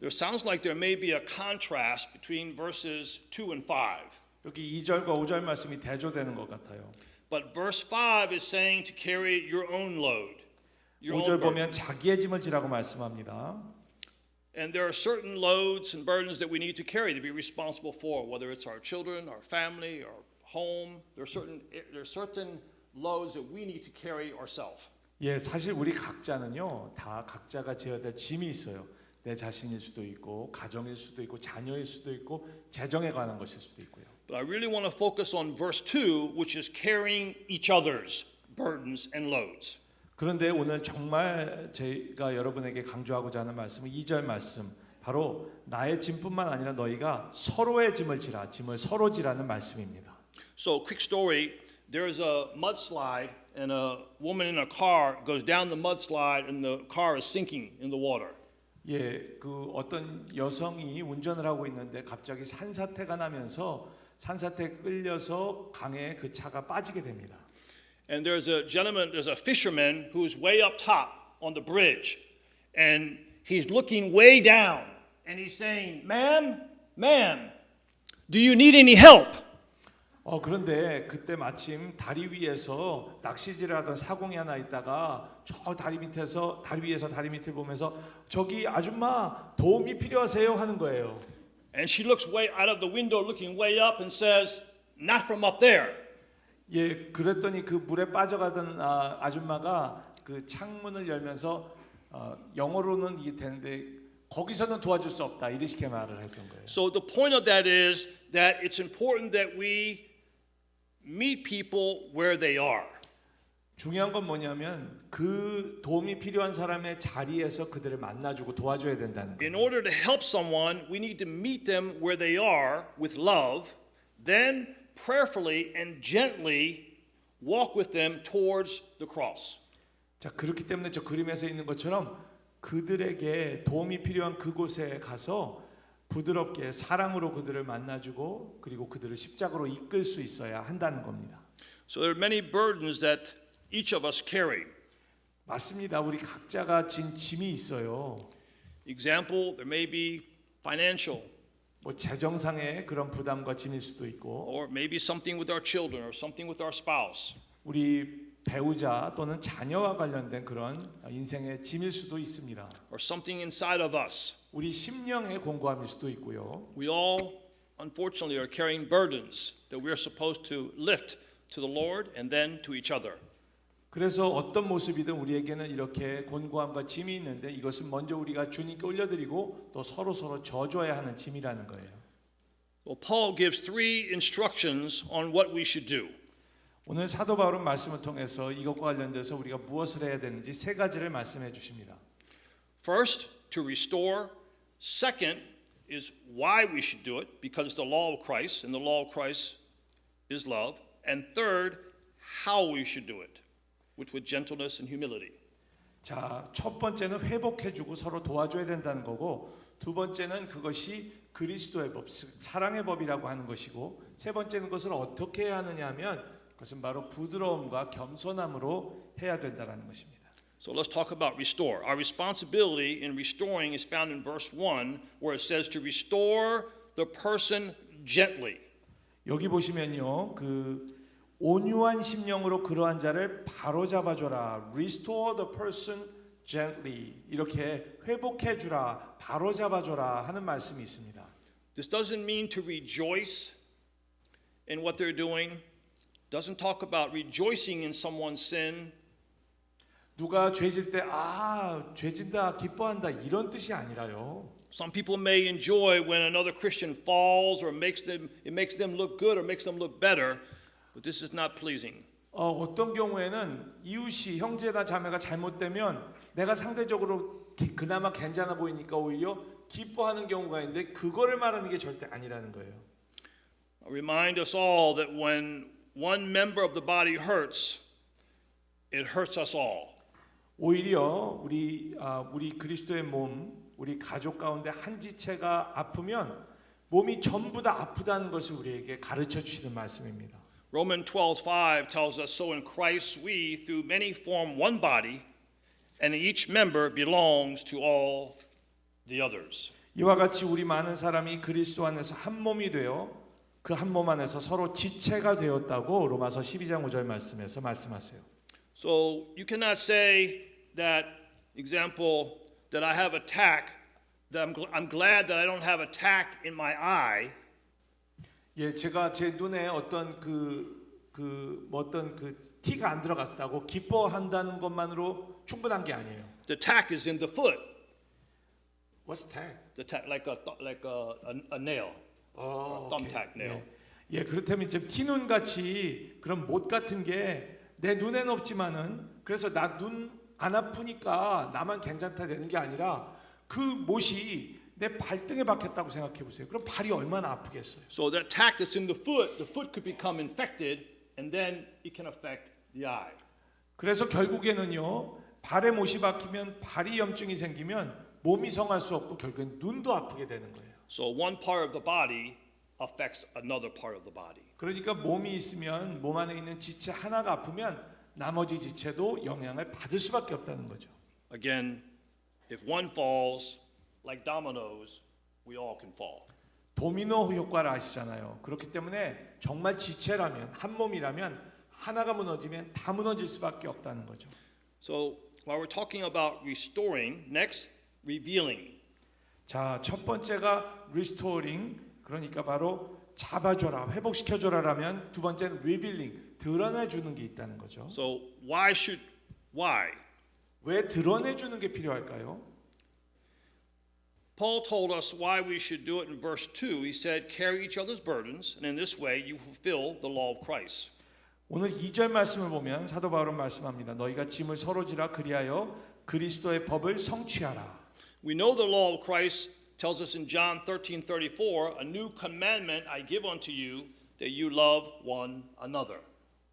there sounds like there may be a contrast between verses 2 and 5. 여기 2절과 5절 말씀이 대조되는 것 같아요. But verse 5 is saying to carry your own load. Your 5절 own burden. 보면 자기의 짐을 지라고 말씀합니다. And there are certain loads and burdens that we need to carry to be responsible for, whether it's our children, our family, our home. There are certain loads that we need to carry ourselves. 예, 사실 우리 각자는요, 다 각자가 지어야 될 짐이 있어요. 내 자신일 수도 있고, 가정일 수도 있고, 자녀일 수도 있고, 재정에 관한 것일 수도 있고요. But I really want to focus on verse 2, which is carrying each other's burdens and loads. 그런데 오늘 정말 제가 여러분에게 강조하고자 하는 말씀은 2절 말씀, 바로 나의 짐뿐만 아니라 너희가 서로의 짐을 지라, 짐을 서로 지라는 말씀입니다. So, quick story. There's a mudslide, and a woman in a car goes down the mudslide, and the car is sinking in the water. 예, 그 어떤 여성이 운전을 하고 있는데 갑자기 산사태가 나면서 산사태에 끌려서 강에 그 차가 빠지게 됩니다. And there's a fisherman who's way up top on the bridge, and he's looking way down, and he's saying, "Ma'am, do you need any help?" 그런데 그때 마침 다리 위에서 낚시질을 하던 사공이 하나 있다가 저 다리 위에서 다리 밑을 보면서 저기 아줌마 도움이 필요하세요 하는 거예요. And she looks way out of the window, looking way up, and says, "Not from up there." 예, 그랬더니 그 물에 빠져가던 아줌마가 그 창문을 열면서 영어로는 이게 되는데 거기서는 도와줄 수 없다 이렇게 말을 했던 거예요. So the point of that is that it's important that we meet people where they are. 중요한 건 뭐냐면 그 도움이 필요한 사람의 자리에서 그들을 만나주고 도와줘야 된다는 In 거예요. order to help someone, we need to meet them where they are with love, then prayerfully and gently walk with them towards the cross. 자, 그렇기 때문에 저 그림에서 있는 것처럼 그들에게 도움이 필요한 그곳에 가서 부드럽게 사랑으로 그들을 만나주고 그리고 그들을 십자가로 이끌 수 있어야 한다는 겁니다. So there are many burdens that each of us carry. 맞습니다. 우리 각자가 진 짐이 있어요. Example, there may be financial, 뭐 재정상의 그런 부담과 짐일 수도 있고 or maybe something with our children or something with our spouse. 우리 배우자 또는 자녀와 관련된 그런 인생의 짐일 수도 있습니다. Or something inside of us. 우리 심령의 공고함일 수도 있고요. We all, unfortunately, are carrying burdens that we are supposed to lift to the Lord and then to each other. 그래서 어떤 모습이든 우리에게는 이렇게 곤고함과 짐이 있는데 이것은 먼저 우리가 주님께 올려드리고 또 서로 져줘야 하는 짐이라는 거예요. Well, Paul gives three instructions on what we should do. 오늘 사도 바울은 말씀을 통해서 이것과 관련돼서 우리가 무엇을 해야 되는지 세 가지를 말씀해 주십니다. First, to restore. Second is why we should do it, because it's the law of Christ, and the law of Christ is love. And third, how we should do it, with gentleness and humility. 자, 첫 번째는 회복해주고 서로 도와줘야 된다는 거고, 두 번째는 그것이 그리스도의 법, 사랑의 법이라고 하는 것이고, 세 번째는 그것을 어떻게 해야 하느냐 하면 그것은 바로 부드러움과 겸손함으로 해야 된다는 것입니다. So let's talk about restore. Our responsibility in restoring is found in verse 1, where it says to restore the person gently. 여기 보시면요, 그 온유한 심령으로 그러한 자를 바로잡아줘라. Restore the person gently. 이렇게 회복해주라, 바로잡아줘라 하는 말씀이 있습니다. This doesn't mean to rejoice in what they're doing. Doesn't talk about rejoicing in someone's sin. 누가 죄질 때 죄진다, 기뻐한다 이런 뜻이 아니라요. Some people may enjoy when another Christian falls or it makes them look good or makes them look better, but this is not pleasing. 어떤 경우에는 이웃이 형제나 자매가 잘못되면 내가 상대적으로 그나마 괜찮아 보이니까 오히려 기뻐하는 경우가 있는데 그거를 말하는 게 절대 아니라는 거예요. I remind us all that when one member of the body hurts, it hurts us all. 오히려 우리 그리스도의 몸, 우리 가족 가운데 한 지체가 아프면 몸이 전부 다 아프다는 것을 우리에게 가르쳐 주시는 말씀입니다. Romans 12:5 tells us, so in Christ we through many form one body, and each member belongs to all the others. 이와 같이 우리 많은 사람이 그리스도 안에서 한 몸이 되어 그 한 몸 안에서 서로 지체가 되었다고 로마서 12장 5절 말씀에서 말씀하세요. So you cannot say that, example, that I have a tack, that I'm glad that I don't have a tack in my eye. 예, 제가 제 눈에 어떤 어떤 그 티가 안 들어갔다고 기뻐한다는 것만으로 충분한 게 아니에요. The tack is in the foot. What's tag? The tack, like a nail, a thumbtack nail. 예, 그렇다면 지금 티눈 같이 그런 못 같은 게 내 눈에는 없지만은 그래서 나 눈 안 아프니까 나만 괜찮다 되는 게 아니라 그 못이 내 발등에 박혔다고 생각해 보세요. 그럼 발이 얼마나 아프겠어요. So that tack that's in the foot could become infected, and then it can affect the eye. 그래서 결국에는요 발에 못이 박히면 발이 염증이 생기면 몸이 성할 수 없고 결국엔 눈도 아프게 되는 거예요. So one part of the body affects another part of the body. 그러니까 몸이 있으면 몸 안에 있는 지체 하나가 아프면 나머지 지체도 영향을 받을 수밖에 없다는 거죠. Again, if one falls like dominoes, we all can fall. 도미노 효과를 아시잖아요. 그렇기 때문에 정말 지체라면 한 몸이라면 하나가 무너지면 다 무너질 수밖에 없다는 거죠. So while we're talking about restoring, next, revealing. 자, 첫 번째가 restoring, 그러니까 바로 잡아줘라, 회복시켜줘라라면 두 번째는 revealing, 드러내주는 게 있다는 거죠. So why? 왜 드러내주는 게 필요할까요? Paul told us why we should do it in verse 2. He said, carry each other's burdens, and in this way you fulfill the law of Christ. 오늘 2절 말씀을 보면 사도 바울은 말씀합니다. 너희가 짐을 서로 지라 그리하여 그리스도의 법을 성취하라. We know the law of Christ tells us in John 13:34, a new commandment I give unto you, that you love one another.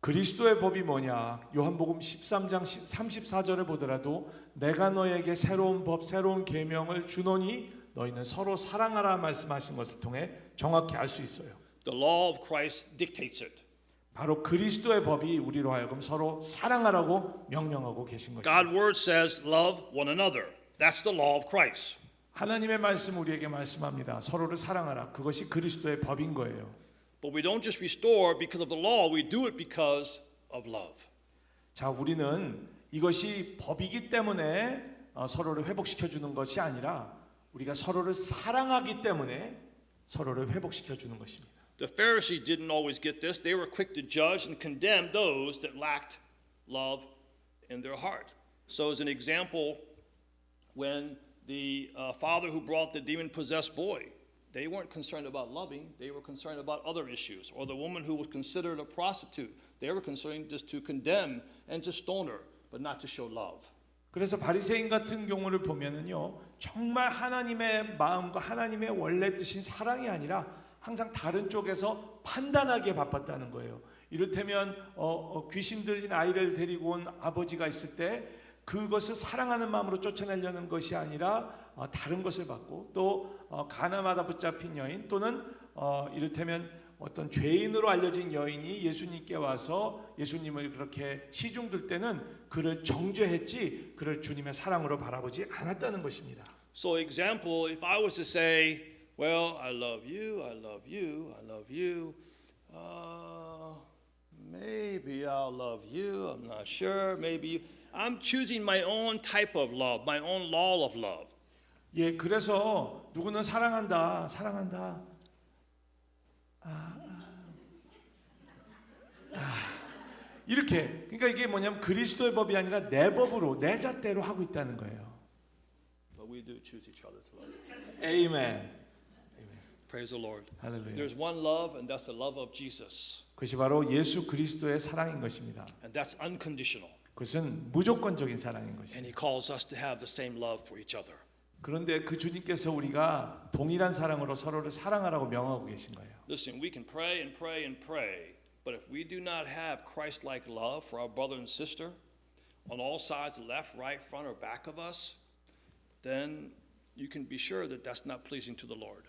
그리스도의 법이 뭐냐? 요한복음 13장 34절을 보더라도 내가 너에게 새로운 법, 새로운 계명을 주노니 너희는 서로 사랑하라 말씀하신 것을 통해 정확히 알 수 있어요. The law of Christ dictates it. 바로 그리스도의 법이 우리로 하여금 서로 사랑하라고 명령하고 계신 것입니다. God's word says, love one another. That's the law of Christ. 하나님의 말씀 우리에게 말씀합니다. 서로를 사랑하라. 그것이 그리스도의 법인 거예요. But we don't just restore because of the law, we do it because of love. 자, 우리는 이것이 법이기 때문에 서로를 회복시켜 주는 것이 아니라 우리가 서로를 사랑하기 때문에 서로를 회복시켜 주는 것입니다. The Pharisees didn't always get this. They were quick to judge and condemn those that lacked love in their heart. So as an example, when the father who brought the demon-possessed boy, they weren't concerned about loving, they were concerned about other issues. Or the woman who was considered a prostitute, they were concerned just to condemn and to stone her, but not to show love. 그래서 바리새인 같은 경우를 보면은요, 정말 하나님의 마음과 하나님의 원래 뜻인 사랑이 아니라 항상 다른 쪽에서 판단하기에 바빴다는 거예요. 이를테면 귀신 들린 아이를 데리고 온 아버지가 있을 때 그것을 사랑하는 마음으로 쫓아내려는 것이 아니라 다른 것을 받고 또 가나마다 붙잡힌 여인 또는 이를테면 어떤 죄인으로 알려진 여인이 예수님께 와서 예수님을 그렇게 시중들 때는 그를 정죄했지 그를 주님의 사랑으로 바라보지 않았다는 것입니다. So example, if I was to say, well, I love you, I love you, I love you. Maybe I'll love you. I'm not sure. Maybe I'm choosing my own type of love, my own law of love. 예, 그래서 누구는 사랑한다, 사랑한다. 이렇게 그러니까 이게 뭐냐면 그리스도의 법이 아니라 내 법으로 내 잣대로 하고 있다는 거예요. But we do choose each other to love. 아멘. Praise the Lord. 할렐루야. There's one love, and that's the love of Jesus. 그것이 바로 예수 그리스도의 사랑인 것입니다. And that's unconditional. 그것은 무조건적인 사랑인 것입니다. And He calls us to have the same love for each other. 그런데 그 주님께서 우리가 동일한 사랑으로 서로를 사랑하라고 명하고 계신 거예요. Listen, we can pray and pray and pray, but if we do not have Christ-like love for our brother and sister on all sides, left, right, front, or back of us, then you can be sure that that's not pleasing to the Lord.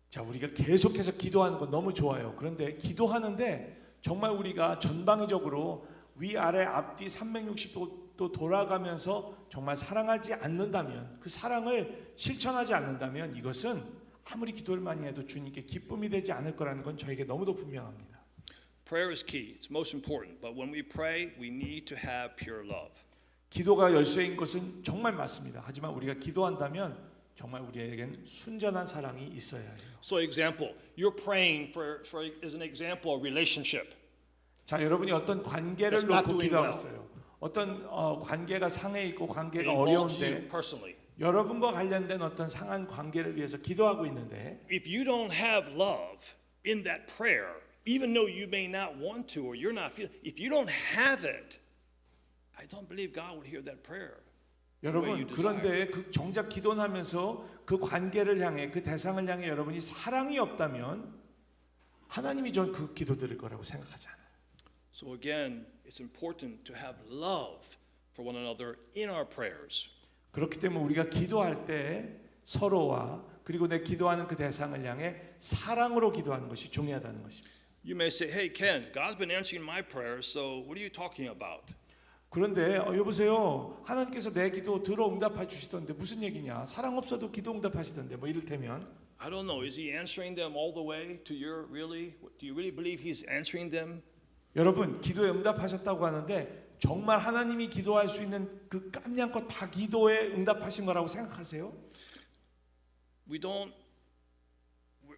자, 우리가 계속해서 기도하는 건 너무 좋아요. 그런데 기도하는데 정말 우리가 전방위적으로 위아래 앞뒤 360도 또 돌아가면서 정말 사랑하지 않는다면, 그 사랑을 실천하지 않는다면 이것은 아무리 기도를 많이 해도 주님께 기쁨이 되지 않을 거라는 건 저에게 너무도 분명합니다. Prayer is key. It's most important. But when we pray, we need to have pure love. 기도가 열쇠인 것은 정말 맞습니다. 하지만 우리가 기도한다면 정말 우리에겐 순전한 사랑이 있어야 해요. So example, you're praying for as an example, a relationship. 자, 여러분이 어떤 관계를 That's not 놓고 doing 기도하고 well. 있어요. 어떤 관계가 상해 있고 It 관계가 involves you 어려운데 personally. 여러분과 관련된 어떤 상한 관계를 위해서 기도하고 있는데 If you don't have love in that prayer, even though you may not want to or you're not feeling, if you don't have it, I don't believe God would hear that prayer. 여러분, 그런데 그 정작 기도는 하면서 그 관계를 향해, 그 대상을 향해 여러분이 사랑이 없다면 하나님이 전 그 기도 들을 거라고 생각하지 않아요. So again, it's important to have love for one another in our prayers. 그렇기 때문에 우리가 기도할 때 서로와 그리고 내 기도하는 그 대상을 향해 사랑으로 기도하는 것이 중요하다는 것입니다. You may say, "Hey Ken, God's been answering my prayers, so what are you talking about?" 그런데 여보세요, 하나님께서 내 기도 들어 응답해 주시던데 무슨 얘기냐? 사랑 없어도 기도 응답하시던데 뭐 이를테면 I don't know. Is he answering them all the way to your really? Do you really believe he's answering them? 여러분, 기도에 응답하셨다고 하는데 정말 하나님이 기도할 수 있는 그 깜냥껏 다 기도에 응답하신 거라고 생각하세요?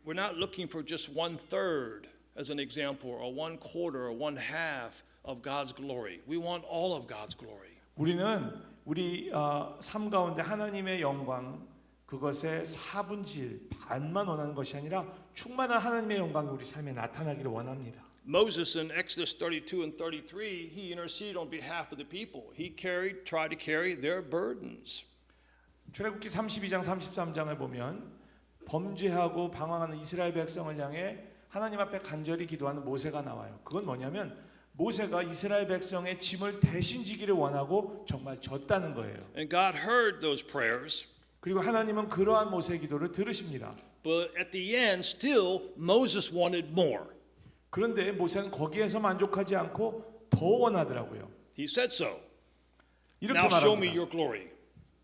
We're not looking for just 1/3 as an example, or 1/4, or 1/2 of God's glory. We want all of God's glory. 우리는 우리 삶 가운데 하나님의 영광 그것의 4분의 1 반만 원하는 것이 아니라 충만한 하나님의 영광이 우리 삶에 나타나기를 원합니다. Moses in Exodus 32 and 33, he interceded on behalf of the people. He tried to carry their burdens. 출애굽기 32장 33장을 보면 범죄하고 방황하는 이스라엘 백성을 향해 하나님 앞에 간절히 기도하는 모세가 나와요. 그건 뭐냐면 모세가 이스라엘 백성의 짐을 대신 지기를 원하고 정말 졌다는 거예요. And God heard those prayers. 그리고 하나님은 그러한 모세의 기도를 들으십니다. But at the end, still, Moses wanted more. 그런데 모세는 거기에서 만족하지 않고 더 원하더라고요. He said so. 이렇게 Now show me 말합니다. your glory.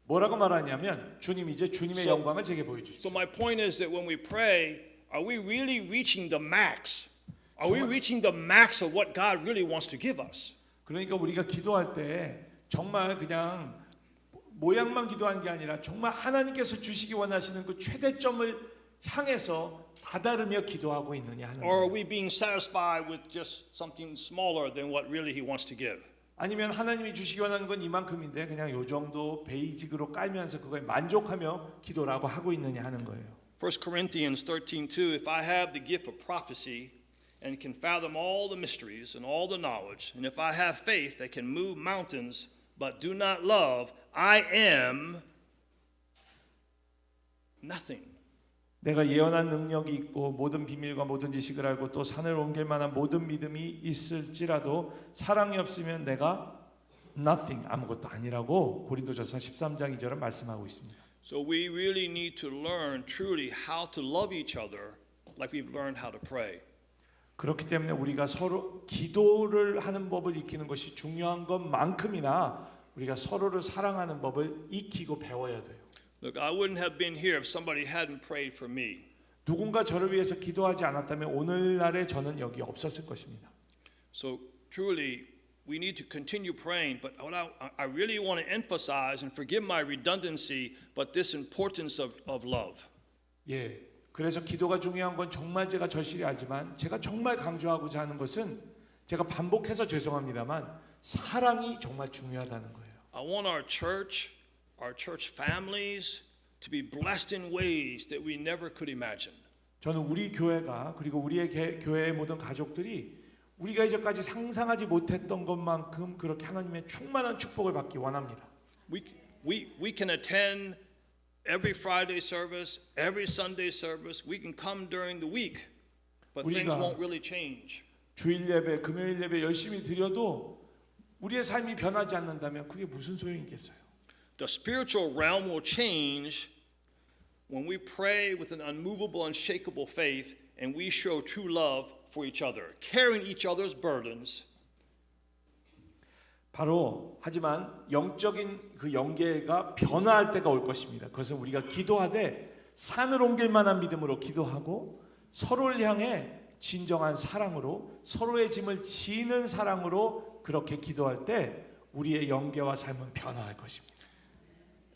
뭐라고 말하냐면 주님 이제 주님의 So- 영광을 제게 보여주십시오. So my point is that when we pray, are we really reaching the max? Are we reaching the max of what God really wants to give us? 그러니까 우리가 기도할 때 정말 그냥 모양만 기도한 게 아니라 정말 하나님께서 주시기 원하시는 그 최대점을 향해서 다다르며 기도하고 있느냐 하는 Or are 거예요. we being satisfied with just something smaller than what really He wants to give? 아니면 하나님이 주시기 원하는 건 이만큼인데 그냥 요 정도 베이직으로 깔면서 그거에 만족하며 기도라고 하고 있느냐 하는 거예요. 1 Corinthians 13:2, if I have the gift of prophecy and can fathom all the mysteries and all the knowledge, and if I have faith that can move mountains but do not love, I am nothing. 내가 예언한 능력이 있고 모든 비밀과 모든 지식을 알고 또 산을 옮길 만한 모든 믿음이 있을지라도 사랑이 없으면 내가 nothing 아무것도 아니라고 고린도전서 13장 2절은 말씀하고 있습니다. So we really need to learn truly how to love each other like we've learned how to pray. 그렇기 때문에 우리가 서로 기도를 하는 법을 익히는 것이 중요한 것만큼이나 우리가 서로를 사랑하는 법을 익히고 배워야 돼요. Look, I wouldn't have been here if somebody hadn't prayed for me. 누군가 저를 위해서 기도하지 않았다면 오늘날의 저는 여기 없었을 것입니다. So truly, we need to continue praying. But what I really want to emphasize, and forgive my redundancy, but this importance of love. 예, 그래서 기도가 중요한 건 정말 제가 절실히 알지만 제가 정말 강조하고자 하는 것은 제가 반복해서 죄송합니다만 사랑이 정말 중요하다는 거예요. I want our church families to be blessed in ways that we never could imagine. 저는 우리 교회가 그리고 우리의 교회의 모든 가족들이 우리가 이제까지 상상하지 못했던 것만큼 그렇게 하나님의 충만한 축복을 받기 원합니다. We can attend every Friday service, every Sunday service. We can come during the week, but things 우리가 won't really change. 주일 예배, 금요일 예배 열심히 드려도 우리의 삶이 변하지 않는다면 그게 무슨 소용이 있겠어요? The spiritual realm will change when we pray with an unmovable, unshakable faith and we show true love for each other, carrying each other's burdens. 바로 하지만 영적인 그 영계가 변화할 때가 올 것입니다. 그것은 우리가 기도하되 산을 옮길 만한 믿음으로 기도하고 서로를 향해 진정한 사랑으로 서로의 짐을 지는 사랑으로 그렇게 기도할 때 우리의 영계와 삶은 변화할 것입니다.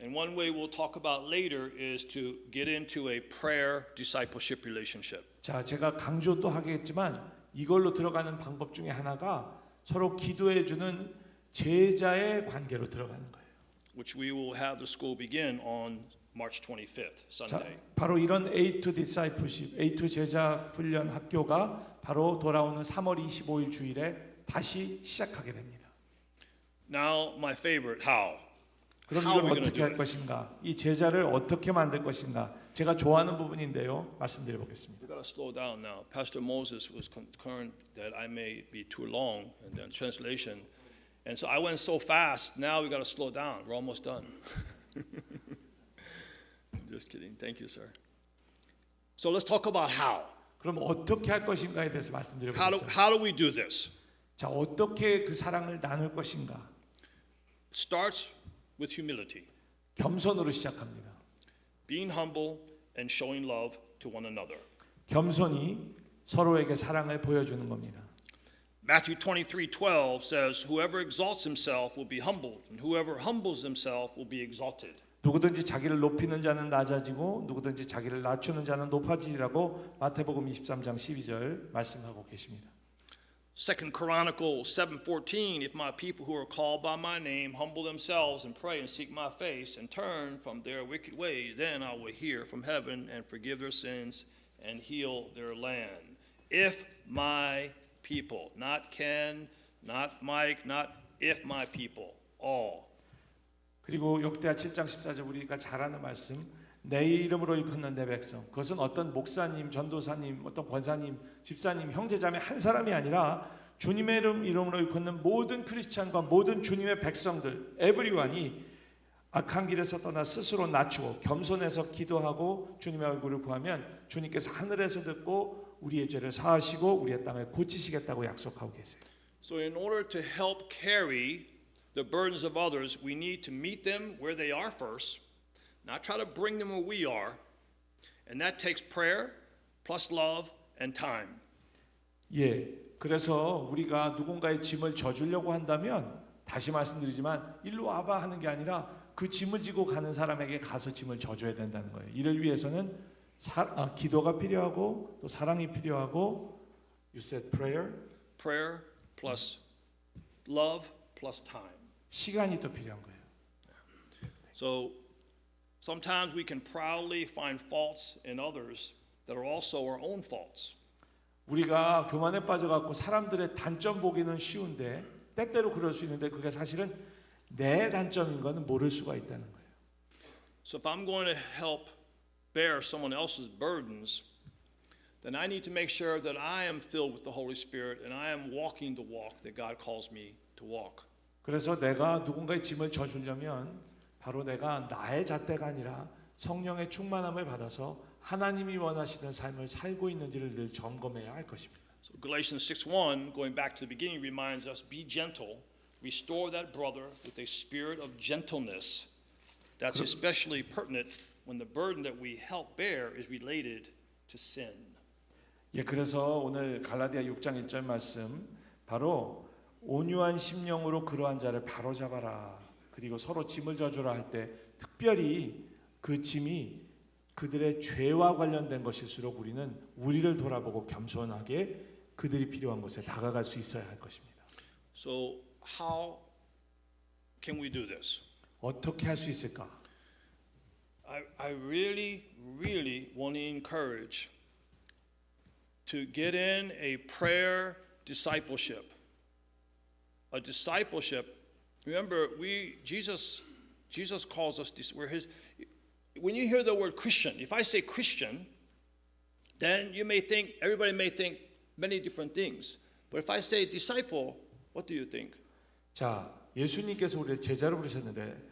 And one way we'll talk about later is to get into a prayer discipleship relationship. 자, 제가 강조 또 하겠지만 이걸로 들어가는 방법 중에 하나가 서로 기도해 주는 제자의 관계로 들어가는 거예요. Which we will have the school begin on March 25th, 자, Sunday. 바로 이런 A2 Discipleship, A2 제자 훈련 학교가 바로 돌아오는 3월 25일 주일에 다시 시작하게 됩니다. Now, my favorite, how? 그럼 How are 이걸 we gonna 어떻게 do 할 it? 것인가? 이 제자를 어떻게 만들 것인가? 제가 좋아하는 부분인데요. 말씀드려 보겠습니다. We got to slow down now. Pastor Moses was concerned that I may be too long in the translation. And so I went so fast. Now we got to slow down. We're almost done. Just kidding. Thank you, sir. So let's talk about how. 그럼 어떻게 할 것인가에 대해서 말씀드려 보겠습니다. How do we do this? 자, 어떻게 그 사랑을 나눌 것인가? It starts with humility, 겸손으로 시작합니다. being humble and showing love to one another. 겸손히 서로에게 사랑을 보여주는 겁니다. Matthew 23:12 says, "Whoever exalts himself will be humbled, and whoever humbles himself will be exalted." 누구든지 자기를 높이는 자는 낮아지고 누구든지 자기를 낮추는 자는 높아지리라고 마태복음 23장 12절 말씀하고 계십니다. 2 Chronicles 7:14, "If my people who are called by my name humble themselves and pray and seek my face and turn from their wicked ways, then I will hear from heaven and forgive their sins and heal their land." If my people, not Ken, not Mike, not if my people, all. 그리고 역대하 7장 14절 우리가 잘 아는 말씀, 내 이름으로 일컫는 내 백성. 그것은 어떤 목사님, 전도사님, 어떤 권사님, 집사님, 형제자매 한 사람이 아니라 주님의 이름으로 일컫는 모든 크리스찬과 모든 주님의 백성들, 에브리원이 악한 길에서 떠나 스스로 낮추고 겸손해서 기도하고 주님의 얼굴을 구하면 주님께서 하늘에서 듣고 우리의 죄를 사하시고 우리의 땅을 고치시겠다고 약속하고 계세요. So in order to help carry the burdens of others, we need to meet them where they are first, not try to bring them where we are, and that takes prayer plus love and time. 예, 그래서 우리가 누군가의 짐을 져주려고 한다면 다시 말씀드리지만 일로 와봐 하는 게 아니라 그 짐을 지고 가는 사람에게 가서 짐을 져줘야 된다는 거예요. 이를 위해서는 기도가 필요하고 또 사랑이 필요하고 You said prayer? Prayer plus love plus time. 시간이 또 필요한 거예요. So sometimes we can proudly find faults in others that are also our own faults. 우리가 교만에 빠져갖고 사람들의 단점 보기는 쉬운데 때때로 그럴 수 있는데 그게 사실은 내 단점인 거는 모를 수가 있다는 거예요. So if I'm going to help bear someone else's burdens, then I need to make sure that I am filled with the Holy Spirit and I am walking the walk that God calls me to walk. 그래서 내가 누군가의 짐을 져주려면 바로 내가 나의 잣대가 아니라 성령의 충만함을 받아서 하나님이 원하시는 삶을 살고 있는지를 늘 점검해야 할 것입니다. So Galatians 6:1, going back to the beginning, reminds us, be gentle, restore that brother with a spirit of gentleness. That's especially pertinent when the burden that we help bear is related to sin. 예, 그래서 오늘 갈라디아 6장 1절 말씀 바로 온유한 심령으로 그러한 자를 바로잡아라. 그리고 서로 짐을 져주라 할 때 특별히 그 짐이 그들의 죄와 관련된 것일수록 우리는 우리를 돌아보고 겸손하게 그들이 필요한 곳에 다가갈 수 있어야 할 것입니다. So how can we do this? 어떻게 할 수 있을까? I really want to encourage to get in a prayer discipleship. A discipleship. Remember, Jesus calls us. We're his. When you hear the word Christian, if I say Christian, then everybody may think many different things. But if I say disciple, what do you think? 자, 예수님께서 우리를 제자로 부르셨는데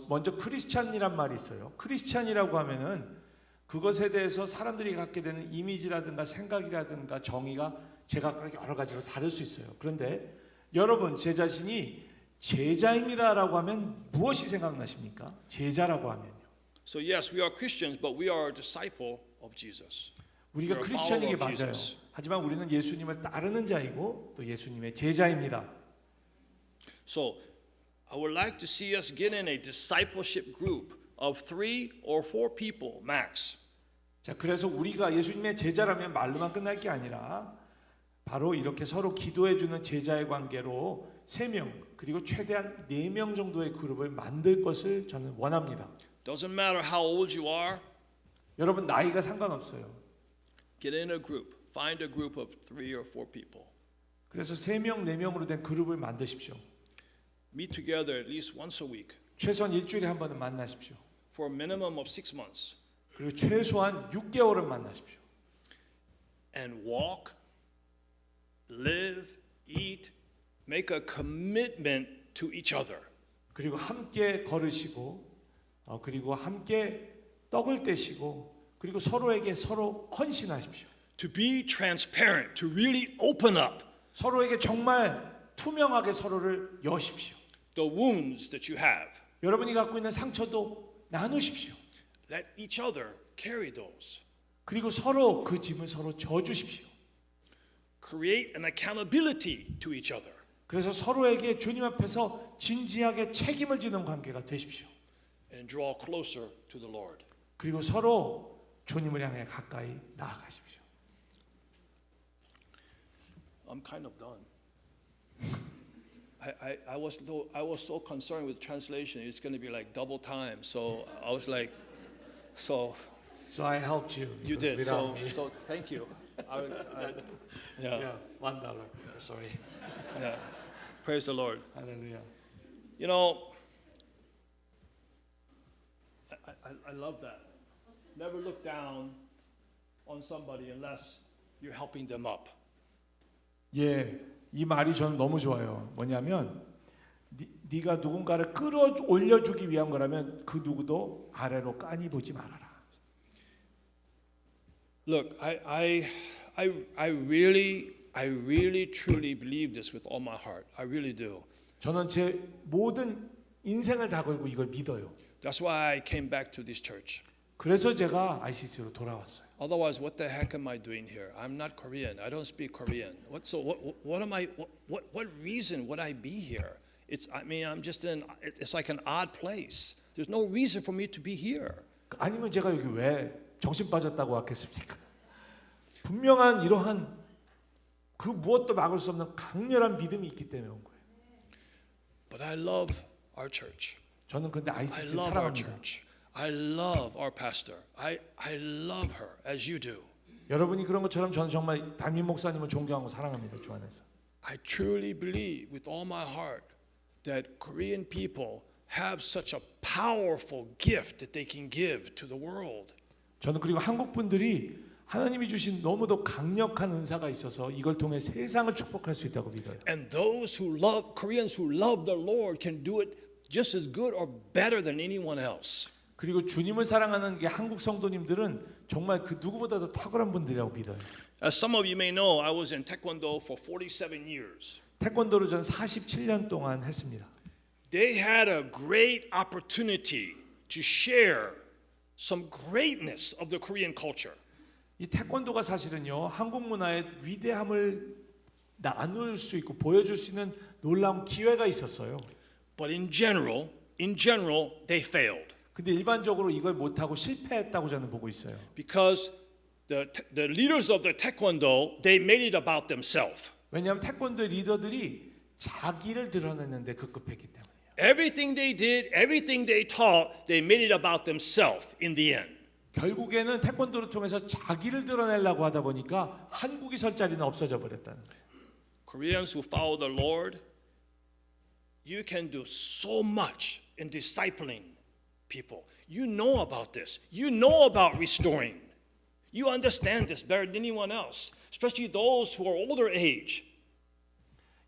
먼저 크리스찬이란 말이 있어요. 크리스찬이라고 하면은 그것에 대해서 사람들이 갖게 되는 이미지라든가 생각이라든가 정의가 제각각 여러 가지로 다를 수 있어요. 그런데 여러분 제 자신이 제자입니다라고 하면 무엇이 생각나십니까? 제자라고 하면요. So yes, we are Christians, but we are a disciple of Jesus. 우리가 We are a 크리스천이기 follower of 맞아요. Jesus. 하지만 우리는 예수님을 따르는 자이고 또 예수님의 제자입니다. So I would like to see us get in a discipleship group of 3 or 4 people max. 자, 그래서 우리가 예수님의 제자라면 말로만 끝날 게 아니라 바로 이렇게 서로 기도해 주는 제자의 관계로 3명 그리고 최대한 4명 정도의 그룹을 만들 것을 저는 원합니다. Doesn't matter how old you are. 여러분 나이가 상관없어요. Get in a group. Find a group of 3 or 4 people. 그래서 3명, 4명으로 된 그룹을 만드십시오. Meet together at least once a week 최소한 일주일에 한 번은 만나십시오. for a minimum of 6 months 그리고 최소한 6개월은 만나십시오. and walk, live, eat, make a commitment to each other. 그리고 함께 걸으시고 그리고 함께 떡을 떼시고 그리고 서로에게 서로 헌신하십시오. To be transparent, to really open up 서로에게 정말 투명하게 서로를 여십시오. the wounds that you have. 여러분이 갖고 있는 상처도 나누십시오. Let each other carry those. 그리고 서로 그 짐을 서로 져주십시오. Create an accountability to each other. 그래서 서로에게 주님 앞에서 진지하게 책임을 지는 관계가 되십시오. And draw closer to the Lord. 그리고 서로 주님을 향해 가까이 나아가십시오. I'm kind of done. I was so concerned with translation. It's going to be like double time. So I was like, so So I helped you. you because did. So, without me. so thank you. Yeah, Yeah, $1. Sorry. yeah. Praise the Lord. 할렐루야. You know, I love that. Never look down on somebody unless you're helping them up. 예, 이 말이 저는 너무 좋아요. 뭐냐면 네가 누군가를 끌어올려 주기 위한 거라면 그 누구도 아래로 깐이 보지 말아라. Look, I really truly believe this with all my heart. I really do. 저는 제 모든 인생을 다 걸고 이걸 믿어요. That's why I came back to this church. 그래서 제가 ICC로 돌아왔어요. Otherwise, what the heck am I doing here? I'm not Korean. I don't speak Korean. What am I? What reason would I be here? I'm just in. It's like an odd place. There's no reason for me to be here. 아니면 제가 여기 왜 정신 빠졌다고 왔겠습니까? 분명한 이러한 그 무엇도 막을 수 없는 강렬한 믿음이 있기 때문에 온 거예요. But I love our church. 저는 근데 I ICC love our 사랑합니다. church. I love our pastor. I love her as you do. 여러분이 그런 것처럼 저는 정말 담임 목사님을 존경하고 사랑합니다. 주 안에서. I truly believe with all my heart that Korean people have such a powerful gift that they can give to the world. 저는 그리고 한국 분들이 하나님이 주신 너무도 강력한 은사가 있어서 이걸 통해 세상을 축복할 수 있다고 믿어요. And those who love Koreans who love the Lord can do it just as good or better than anyone else. 그리고 주님을 사랑하는 이 한국 성도님들은 정말 그 누구보다도 탁월한 분들이라고 믿어요. As some of you may know, I was in Taekwondo for 47 years. 태권도를 전 47년 동안 했습니다. They had a great opportunity to share some greatness of the Korean culture. 이 태권도가 사실은요 한국 문화의 위대함을 나눌 수 있고 보여줄 수 있는 놀라운 기회가 있었어요. But in general, they failed. 근데 일반적으로 이걸 못하고 실패했다고 저는 보고 있어요. Because the leaders of the Taekwondo, they made it about themselves. 왜냐하면 태권도의 리더들이 자기를 드러냈는데 급급했기 때문이에요. Everything they did, everything they taught, they made it about themselves in the end. 결국에는 태권도를 통해서 자기를 드러내려고 하다 보니까 한국이 설 자리는 없어져 버렸다는 거예요. Koreans who follow the Lord, you can do so much in discipling people. You know about this. You know about restoring. You understand this better than anyone else, especially those who are older age.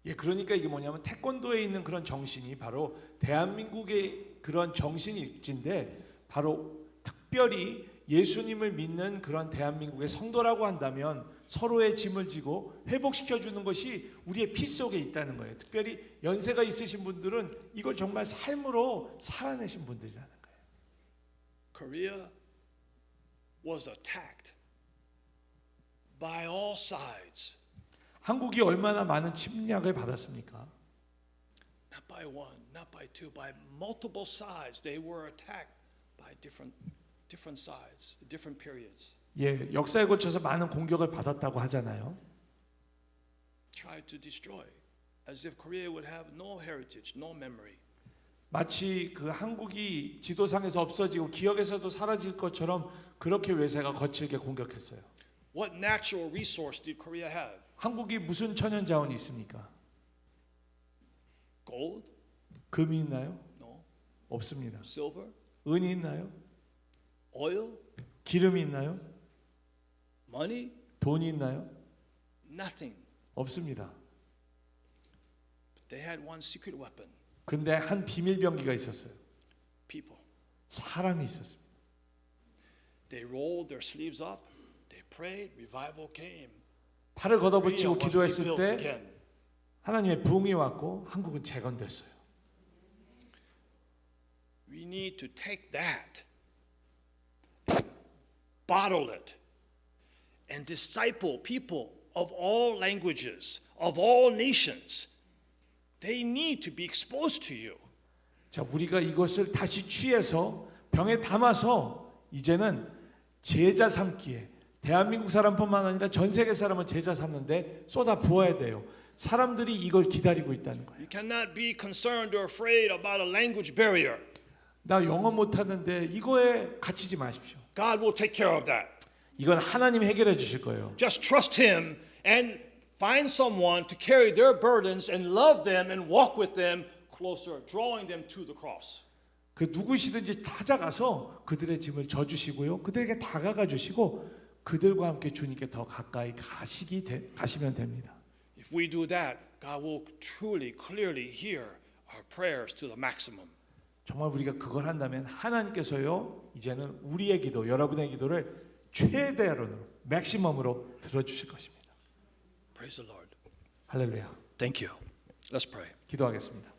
예, 그러니까 이게 뭐냐면 태권도에 있는 그런 정신이 바로 대한민국의 그런 정신일진데 바로 특별히 예수님을 믿는 그런 대한민국의 성도라고 한다면 서로의 짐을 지고 회복시켜 주는 것이 우리의 피 속에 있다는 거예요. 특별히 연세가 있으신 분들은 이걸 정말 삶으로 살아내신 분들이라는 거예요. Korea was attacked by all sides. 한국이 얼마나 많은 침략을 받았습니까? Not by one, not by two, by multiple sides. They were attacked by different sides, different periods. 예, 역사에 걸쳐서 많은 공격을 받았다고 하잖아요. Tried to destroy, as if Korea would have no heritage, no memory. 마치 그 한국이 지도상에서 없어지고 기억에서도 사라질 것처럼 그렇게 외세가 거칠게 공격했어요. What natural resource did Korea have? 한국이 무슨 천연 자원이 있습니까? Gold? 금이 있나요? No. 없습니다. Silver? 은이 있나요? Oil? 기름이 있나요? Money? 돈이 있나요? Nothing. 없습니다. But they had one secret weapon. 그런데 한 비밀 병기가 있었어요. People. 사람이 있었습니다. They rolled their sleeves up. They prayed. Revival came. 팔을 걷어붙이고 Korea was 기도했을 rebuilt 때 again. 하나님의 부흥이 왔고 한국은 재건됐어요. We need to take that, bottle it, and disciple people of all languages, of all nations. They need to be exposed to you. 자, 우리가 이것을 다시 취해서 병에 담아서 이제는 제자 삼기에 대한민국 사람뿐만 아니라 전 세계 사람을 제자 삼는데 쏟아 부어야 돼요. 사람들이 이걸 기다리고 있다는 거예요. You cannot be concerned or afraid about a language barrier. 나 영어 못하는데 이거에 갇히지 마십시오. God will take care of that. 이건 하나님 해결해 주실 거예요. Just trust Him and find someone to carry their burdens and love them and walk with them closer, drawing them to the cross. 그 누구시든지 찾아가서 그들의 짐을 져주시고요. 그들에게 다가가 주시고 그들과 함께 주님께 더 가까이 가시면 됩니다. If we do that, God will truly, clearly hear our prayers to the maximum. 정말 우리가 그걸 한다면 하나님께서요 이제는 우리의 기도, 여러분의 기도를 최대한으로, 맥시멈으로 들어주실 것입니다. Praise the Lord. 할렐루야. Thank you. Let's pray. 기도하겠습니다.